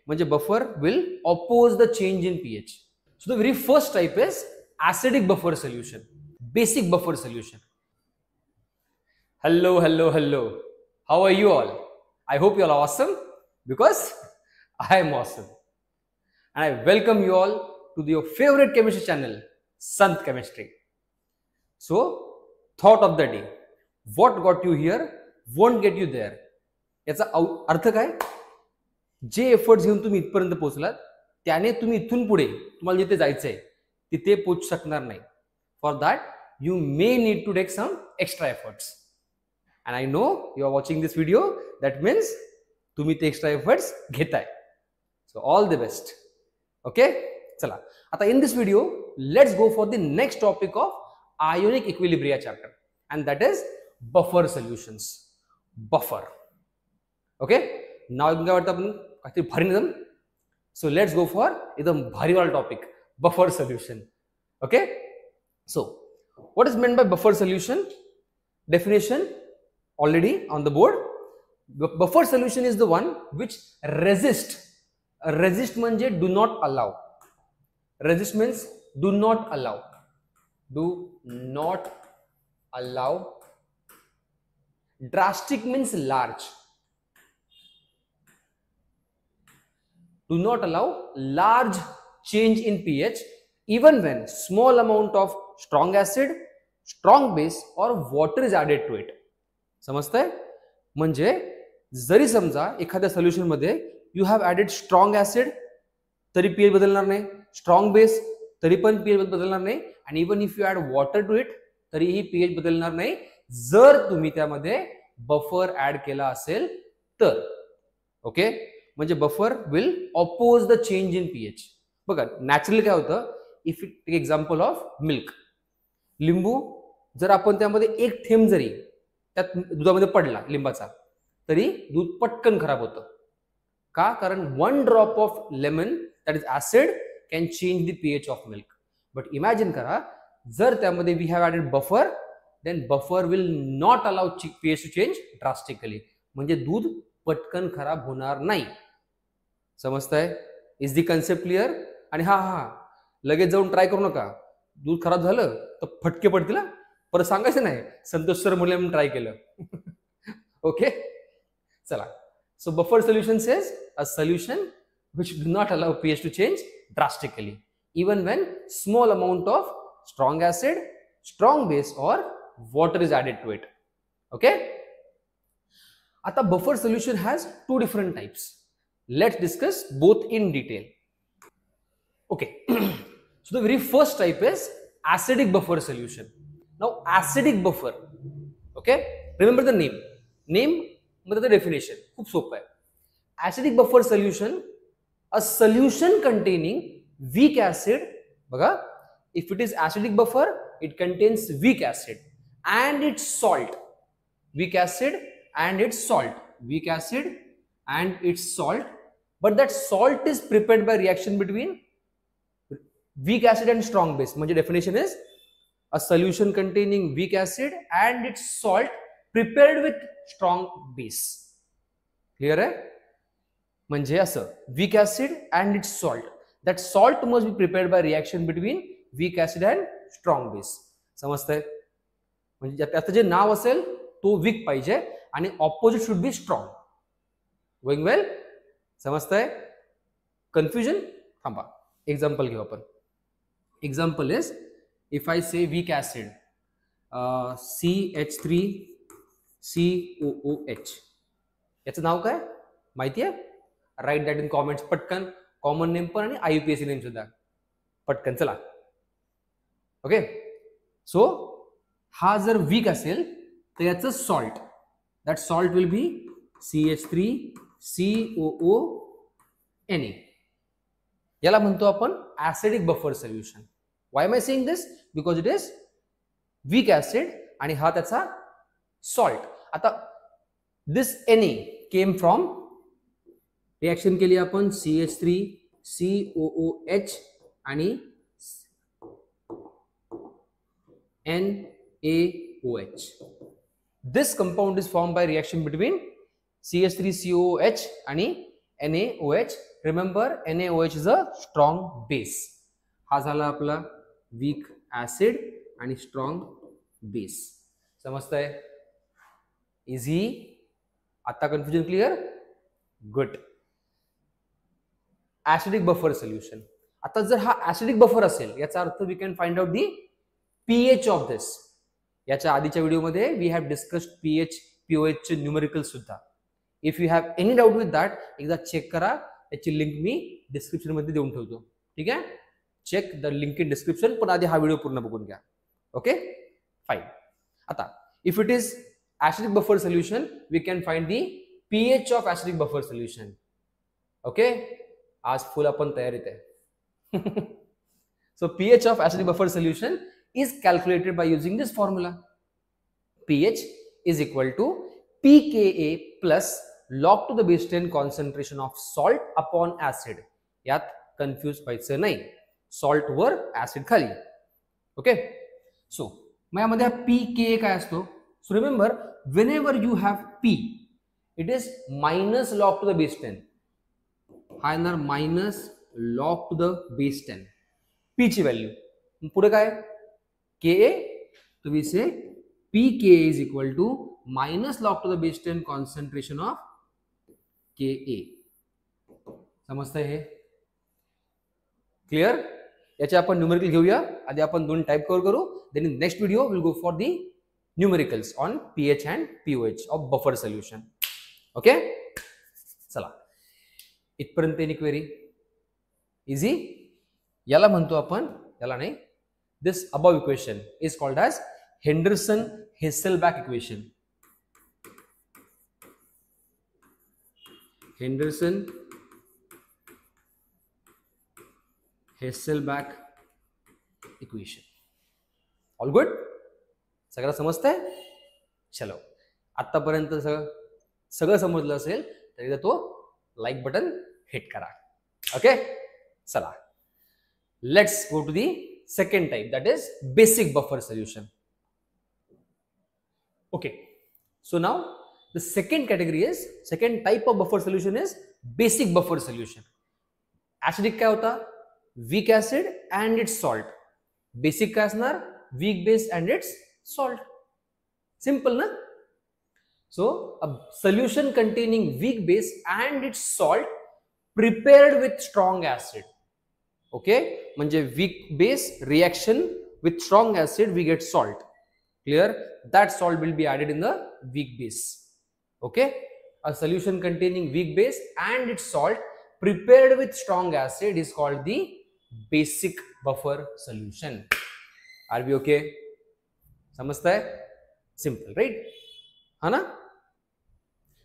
म्हणजे buffer will oppose the change in pH. So the very first type is acidic buffer solution, basic buffer solution. Hello, hello, hello. How are you all? I hope you all are awesome because I am awesome. And I welcome you all to your favorite chemistry channel, Sant Chemistry. So, thought of the day. What got you here won't get you there. याचा अर्थ काय? जे efforts घेऊन तुम्ही इथपर्यंत पोहोचलात त्याने तुम्ही इथून पुढे तुम्हाला जिथे जायचंय तिथे पोहोचू शकणार नाही. For that you may need to take some extra efforts. And I know you are watching this video, that means तुम्ही ते एक्स्ट्रा एफर्ट्स घेताय. So all the best. Okay, चला आता in this video let's go for the next topic of ionic equilibria chapter, and that is buffer solutions. Buffer. Okay, नाव काय वाटतं आपण काहीतरी भारी एकदम. सो लेट्स गो फॉर एकदम भारीवाला topic, buffer solution. Okay, so what is meant by buffer solution? Definition already on the board. Buffer solution is the one which resist. Resist means do not allow. Resist means do not allow. Do not allow. Drastic means large. Do not allow large change in pH even when small amount of strong acid, strong base or water is added to it. समजतंय? म्हणजे जरी समजा एखाद्या solution मध्ये you have added strong acid तरी pH बदलणार नाही, strong base तरी पण पीएच बदलणार नाही, आणि even if you add water to it तरीही पीएच बदलणार नाही जर तुम्ही त्यामध्ये बफर ऍड केला असेल तर. ओके, म्हणजे buffer will oppose the change in pH. बघा नॅचरली काय होतं, if you take example of milk, लिंबू जर आपण त्यामध्ये एक थेंब जरी त्यात दुधामध्ये पडला लिंबाचा तरी दूध पटकन खराब होतं. का? कारण 1 drop of lemon that is acid can change the pH of milk. But imagine करा जर त्यामध्ये we have added buffer, then buffer will not allow pH to change drastically, म्हणजे दूध पटकन खराब होणार नाही. समजताय? Is the concept clear? आणि हा लगेच जाऊन ट्राय करू नका. दूध खराब झालं तर फटके पडतील, परत सांगायचं नाही संतोष सर म्हणले ट्राय केलं. ओके, चला. So buffer solution is a solution which do not allow pH to change drastically even when small amount of strong acid, strong base or water is added to it. Okay, आता buffer solution has two different types. Let's discuss both in detail. Okay, so the very first type is acidic buffer solution. Now acidic buffer, okay, remember the name मध्ये the definition खूप सोपं आहे. Acidic buffer solution, a solution containing weak acid. बघा, if it is acidic buffer it contains weak acid and its salt. Weak acid and its salt. Weak acid and its salt, but that salt is prepared by reaction between weak acid and strong base. म्हणजे definition is a solution containing weak acid and its salt prepared with strong base. Clear आहे? म्हणजे असं weak acid and its salt. That salt must be prepared by reaction between weak acid and strong base. समजतंय? म्हणजे आता जे नाव असेल तो week पाहिजे आणि opposite should be strong. Going well? समजतंय? कन्फ्युजन? थांबा, एक्झाम्पल घेऊ आपण. एक्झाम्पल इज इफ आय से वीक ऍसिड CH3COOH, याचं नाव काय माहिती आहे? राईट दॅट इन कॉमेंट्स पटकन. कॉमन नेम पण आणि IUPAC नेम सुद्धा पटकन. चला. ओके, सो हा जर वीक असेल तर याचं salt, that salt will be CH3COONA. याला म्हणतो आपण acidic buffer solution. Why am I saying this? Because it is weak acid आणि हा त्याचा सॉल्ट. आता this Na came from, reaction के लिए अपन CH3COOH आणि NaOH. This compound is formed by reaction between CH3COOH आणि NaOH. Remember NaOH is a strong base. हा झाला आपला वीक ऍसिड आणि स्ट्रॉंग बेस. समजतंय? इझी. आता confusion clear? Good. Acidic buffer solution. आता जर हा ऍसिडिक बफर असेल याचा अर्थ we can find out the pH of this. याच्या आधीच्या व्हिडिओमध्ये we have discussed pH pOH चे न्यूमेरिकल सुद्धा. If you have any doubt with that एकदा चेक करा. याची लिंक मी डिस्क्रिप्शन मध्ये देऊन ठेवतो. ठीक आहे, check the link in description. पण आधी हा व्हिडिओ पूर्ण बघून घ्या. Okay fine. आता if it is acidic buffer solution we can find the pH of acidic buffer solution. Okay, आज फुल आपण तयारीत आहे. So pH of acidic buffer solution is calculated by using this formula. pH is equal to pKa plus log to the base 10 concentration of salt upon acid. यात confuse व्हायचं नाही. Salt वर acid खाली. Okay, सो मग यामध्ये pKa काय असतो? So remember whenever you have P it is minus log to the base 10. हा येणार minus log to the base 10. P ची व्हॅल्यू पुढे काय के. तो we say P K is equal to minus log to the base 10 concentration of K A. समजतंय हे? Clear? याचे आपण numerical घेऊया. आधी आपण दोन टाइप कव्हर करू. Then in next video will go for the numericals on pH and pOH of buffer solution. Okay, चला इथपर्यंत एनी क्वेरी? इझी. याला म्हणतो आपण, याला नाही, this above equation is called as Henderson Hasselbalch equation. Henderson Hasselbalch equation. All good? सगळं समजतंय? चलो, आतापर्यंत सगळं समजलं असेल तर एकदा तो लाईक बटन हिट करा. ओके, चला let's go to the second type, that is basic buffer solution. Okay, so now the second category is, second type of buffer solution is basic buffer solution. Acidic काय होता? Weak acid and its salt. Basic काय असणार? Weak base and its salt. Simple ना? So a solution containing weak base and its salt prepared with strong acid. Okay, म्हणजे weak base reaction with strong acid we get salt. Clear? That salt will be added in the weak base. Okay, a solution containing weak base and its salt prepared with strong acid is called the basic buffer solution. Are we okay? समजताय? Simple, right? हा ना?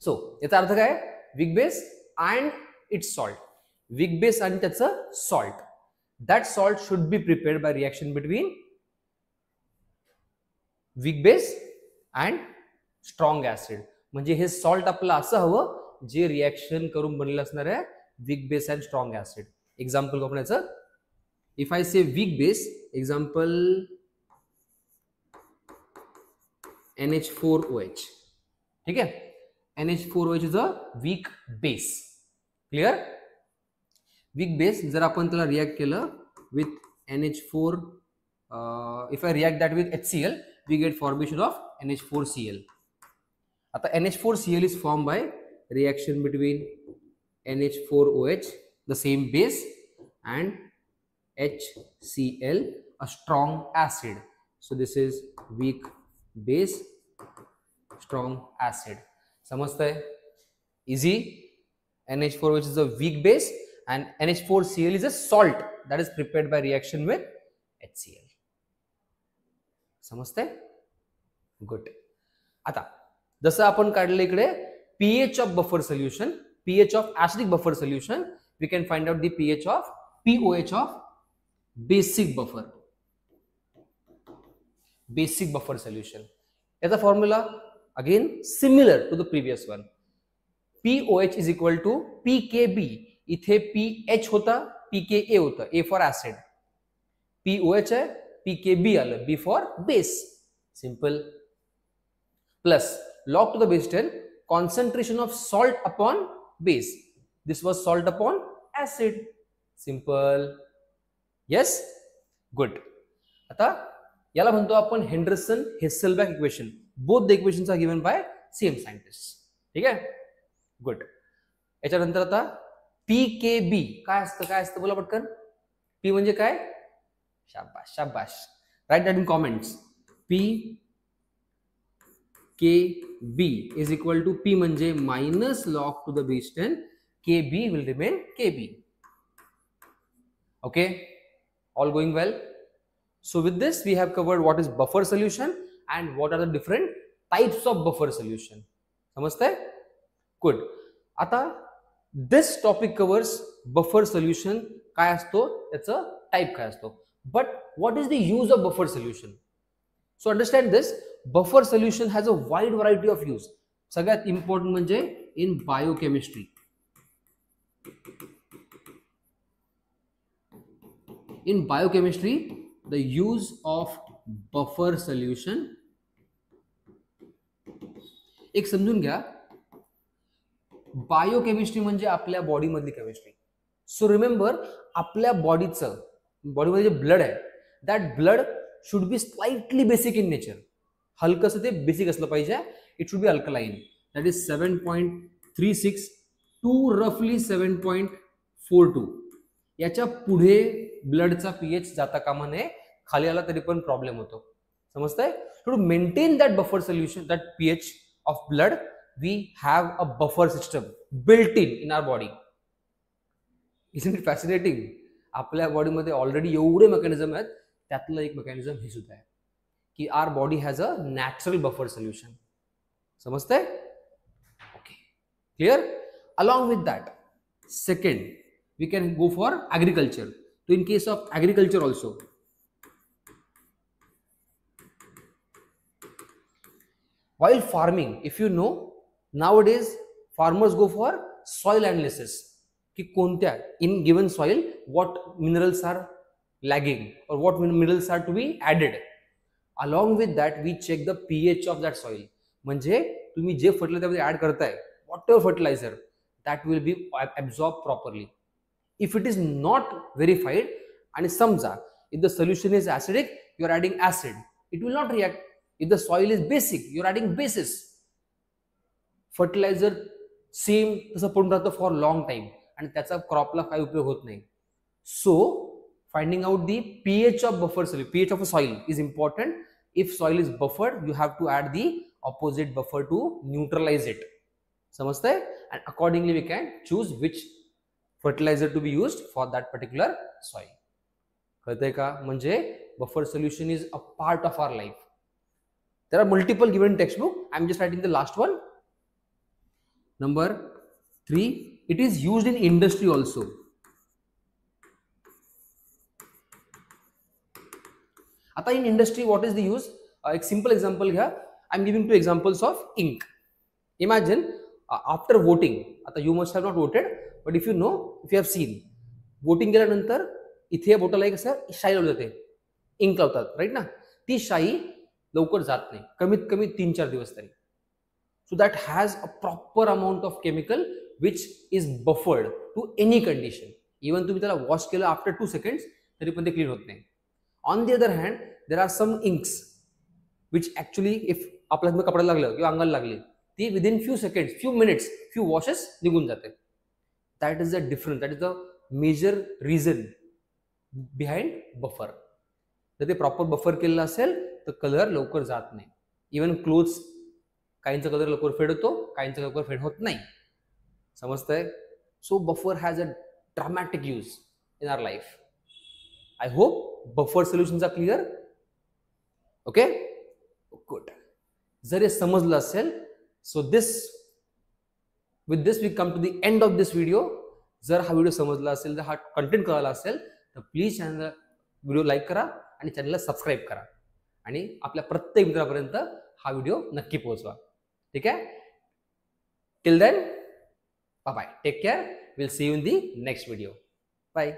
सो याचा अर्थ काय? Week base and its salt. Weak base आणि त्याचं salt. That salt should be prepared by reaction between week base and strong acid. म्हणजे हे salt आपलं असं हवं जे रिएक्शन करून बनलेलं असणार आहे week base and strong acid. Example आपण याचं, इफ आय से वीक बेस, एक्झाम्पल NH4OH. ठीक आहे, NH4OH is a weak base. Clear? Weak base जर आपण त्याला रिॲक्ट केलं with NH4, if I react that with HCl we get formation of NH4Cl. आता NH4Cl is form by reaction between NH4OH the same base and HCl a strong acid. So this is weak base, strong acid. समजतंय? Easy. NH4OH is a weak base and NH4Cl is a salt that is prepared by reaction with HCl. समजतंय? Good. आता जसं आपण काढलं इकडे pH of buffer solution, pH of acidic buffer solution, we can find out the pH of pOH of basic buffer. Basic buffer solution. याचा formula again similar to the previous one. pOH is equal to pKb. इथे pH होता, pKa होता, A for acid. pOH आहे, pKb आलं, B for base. Simple. Plus log to the base 10 concentration of salt upon base. This was salt upon acid. Simple. Yes, good. आता याला म्हणतो आपण Henderson Hasselbalch equation. Both the equations are given by same scientist. ठीक आहे, good. याच्यानंतर आता PKB काय असतं बोला पटकन. पी म्हणजे काय? शाबाश शाबाश. Right that in comments. PKB is equal to P म्हणजे minus log to the base 10. KB will remain KB. Okay, all going well. So with this we have covered what is buffer solution and what are the different types of buffer solution. समजतंय? Good. आता this topic covers buffer solution काय असतो, त्याचं type काय असतो. But what is the use of buffer solution? So understand this, buffer solution has a wide variety of use. सगळ्यात important म्हणजे in biochemistry. In biochemistry, the use of buffer solution, एक समजून घ्या, बायोकेमिस्ट्री म्हणजे आपल्या body मधली chemistry. सो remember, आपल्या बॉडीमध्ये जे ब्लड आहे, that blood should be slightly basic in nature. हलकंसं ते बेसिक असलं पाहिजे. It should be alkaline. That is 7.36 to रफली 7.42. याच्या पुढे ब्लडचा पीएच जाता कामा नये. खाली आला तरी पण प्रॉब्लेम होतो. समजतंय? To maintain that buffer solution, that pH of blood, we have a buffer system built in our body. Isn't it fascinating? आपल्या बॉडीमध्ये ऑलरेडी एवढे मेकॅनिझम आहेत. त्यातलं एक मेकॅनिझम हे सुद्धा आहे की our body has a natural buffer solution. समजतंय? Okay, clear? Along with that, second, we can go for agriculture. So in case of agriculture also, while farming, if you know, nowadays farmers go for soil analysis ki kontya in given soil what minerals are lagging or what minerals are to be added. Along with that we check the pH of that soil. म्हणजे तुम्ही जे fertiliser add करताय, whatever fertilizer, that will be absorbed properly. If it is not verified, and समजा if the solution is acidic, you are adding acid, it will not react. If the soil is basic, you are adding bases. Fertilizer same तसं पडून राहतं for long time आणि त्याचा क्रॉपला काही उपयोग होत नाही. So finding out the pH of buffer soil, pH of a soil is important. If soil is buffered, you have to add the opposite buffer to neutralize it. समजतंय? And accordingly we can choose which fertilizer to be used for that particular soil. कळतंय का? म्हणजे buffer solution is a part of our life. There are multiple given textbook. I am just writing the last one. Number 3, it is used in industry also. आता in industry what is the use? एक simple example घ्या. I am giving 2 examples of ink. Imagine after voting, आता you must have not voted, but if you know, if you have seen, voting केल्यानंतर इथे या बोटाला एक असं शाई लावली जाते, इंक लावतात, राईट ना? ती शाई लवकर जात नाही, कमीत कमी 3-4 दिवस तरी. So that has a proper amount of chemical which is buffered to any condition. Even तुम्ही त्याला वॉश केलं आफ्टर 2 seconds तरी पण ते क्लीन होत नाही. On the other hand there are some inks which actually if आपल्या कपड्याला लागलं किंवा अंगाला लागली, ती within few seconds, few minutes, few washes निघून जाते. That is the difference. That is the major reason behind buffer. जर ते प्रॉपर बफर केलेलं असेल तर कलर लवकर जात नाही. इवन क्लोथ्स, काहींचा कलर लवकर फेड होतो, काहींचा लवकर फेड होत नाही. समजतंय? So buffer has a dramatic use in our life. I hope buffer solutions are clear. Okay, good. जर हे समजलं असेल, सो with this we come to the end of this video. जर हा व्हिडिओ समजला असेल, जर हा कंटेंट कळाला असेल तर प्लीज चॅनल व्हिडिओ लाईक करा आणि चॅनलला सबस्क्राईब करा आणि आपल्या प्रत्येक मित्रापर्यंत हा व्हिडिओ नक्की पोहोचवा. ठीक आहे? Till then, bye bye, take care. Will see you in the next video. Bye.